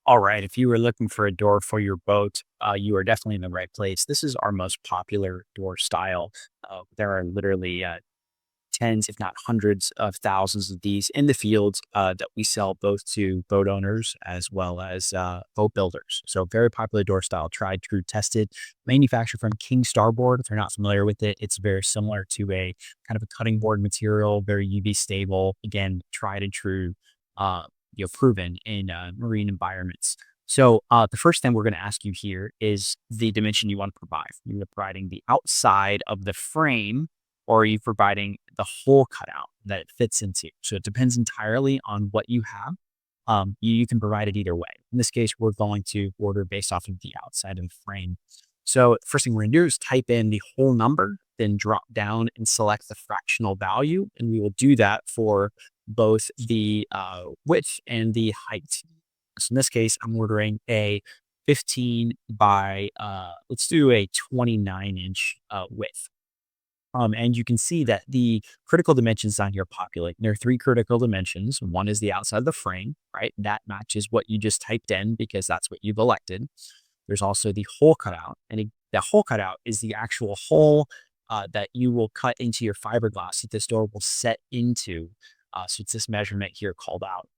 All right, if you were looking for a door for your boat, you are definitely in the right place. This is our most popular door style. There are literally tens, if not hundreds of thousands of these in the fields that we sell both to boat owners as well as boat builders. So very popular door style, tried, true, tested, manufactured from King Starboard. If you're not familiar with it, it's very similar to a kind of a cutting board material, very UV stable. Again, tried and true, uh, proven in marine environments. So the first thing we're going to ask you here is the dimension you want to provide. You're providing the outside of the frame, or are you providing the whole cutout that it fits into? So it depends entirely on what you have. You can provide it either way. In this case, we're going to order based off of the outside of the frame. So first thing we're going to do is type in the whole number, then drop down and select the fractional value. And we will do that for both the width and the height. So in this case, I'm ordering a 15 by, let's do a 29-inch width. And you can see that the critical dimensions on here populate. There are three critical dimensions. One is the outside of the frame, right? That matches what you just typed in because that's what you've elected. There's also the hole cutout, and the hole cutout is the actual hole that you will cut into your fiberglass that this door will set into. So it's this measurement here called out.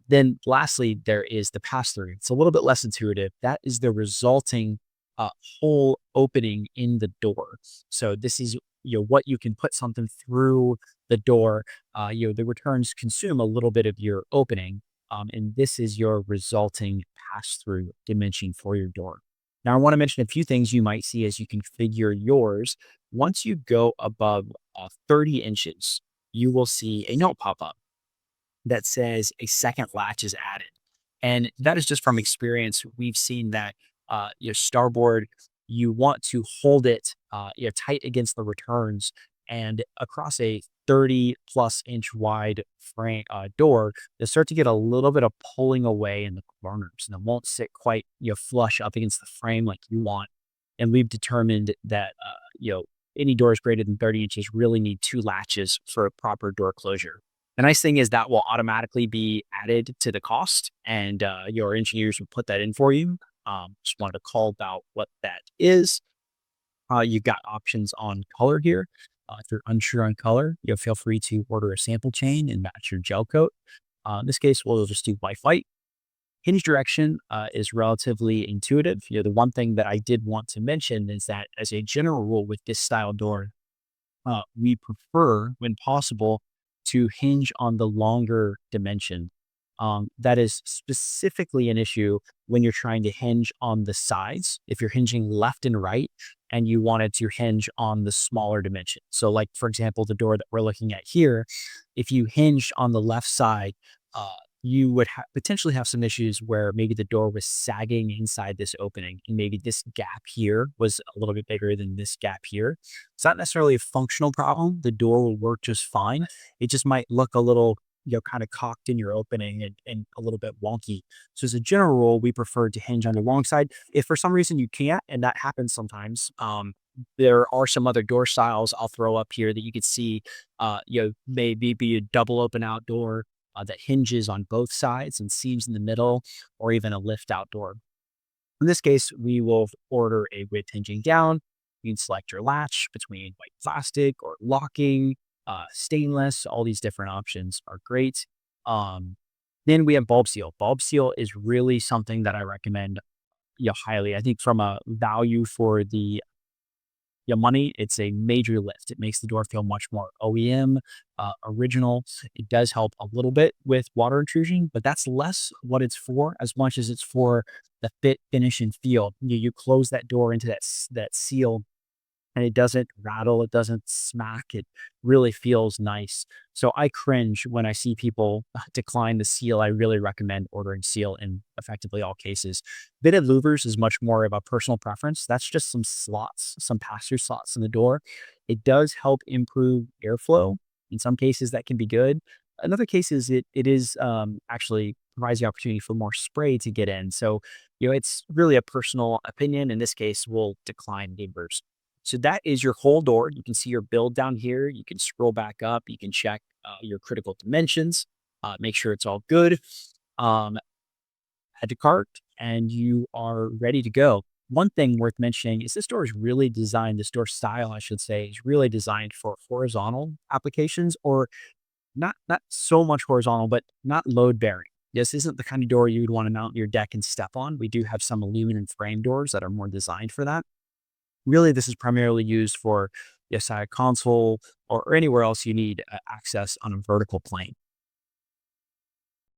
Then lastly, there is the pass through. It's a little bit less intuitive. That is the resulting uh, hole opening in the door. So this is what you can put something through the door. The returns consume a little bit of your opening, and this is your resulting pass through dimension for your door. Now, I want to mention a few things you might see as you configure yours. Once you go above 30 inches, you will see a note pop up that says a second latch is added. And that is just from experience. We've seen that your starboard, you want to hold it tight against the returns, and across a 30 plus inch wide frame door, they start to get a little bit of pulling away in the corners, and it won't sit quite flush up against the frame like you want. And we've determined that any doors greater than 30 inches really need two latches for a proper door closure. The nice thing is that will automatically be added to the cost, and your engineers will put that in for you. Just wanted to call about what that is. You've got options on color here. If you're unsure on color, feel free to order a sample chain and match your gel coat. In this case, we'll just do white. Hinge direction is relatively intuitive. The one thing that I did want to mention is that as a general rule with this style door, we prefer, when possible, to hinge on the longer dimension. That is specifically an issue when you're trying to hinge on the sides. If you're hinging left and right and you wanted to hinge on the smaller dimension. So, like, for example, the door that we're looking at here, if you hinged on the left side, uh, you would potentially have some issues where maybe the door was sagging inside this opening, and maybe this gap here was a little bit bigger than this gap here. It's not necessarily a functional problem. The door will work just fine. It just might look a little, kind of cocked in your opening, and a little bit wonky. So as a general rule, we prefer to hinge on the long side. If for some reason you can't, and that happens sometimes, there are some other door styles I'll throw up here that you could see, maybe be a double open outdoor that hinges on both sides and seams in the middle, or even a lift outdoor. In this case, we will order a width hinging down. You can select your latch between white plastic or locking, stainless. All these different options are great. Um, then we have bulb seal. Bulb seal is really something that I recommend highly. I think from a value for the money, it's a major lift. It makes the door feel much more OEM, original. It does help a little bit with water intrusion, but that's less what it's for as much as it's for the fit, finish, and feel. You close that door into that seal, and it doesn't rattle, it doesn't smack, it really feels nice. So I cringe when I see people decline the seal. I really recommend ordering seal in effectively all cases. Bitted louvers is much more of a personal preference. That's just some slots, some pass-through slots in the door. It does help improve airflow. In some cases, that can be good. In other cases, it is actually provides the opportunity for more spray to get in. So, it's really a personal opinion. In this case, we'll decline louvers. So that is your whole door. You can see your build down here. You can scroll back up. You can check your critical dimensions, make sure it's all good. Um, add to cart, and you are ready to go. One thing worth mentioning is this door style, I should say, is really designed for horizontal applications, or not so much horizontal, but not load bearing. This isn't the kind of door you would want to mount your deck and step on. We do have some aluminum frame doors that are more designed for that. Really, this is primarily used for your side console or anywhere else you need access on a vertical plane.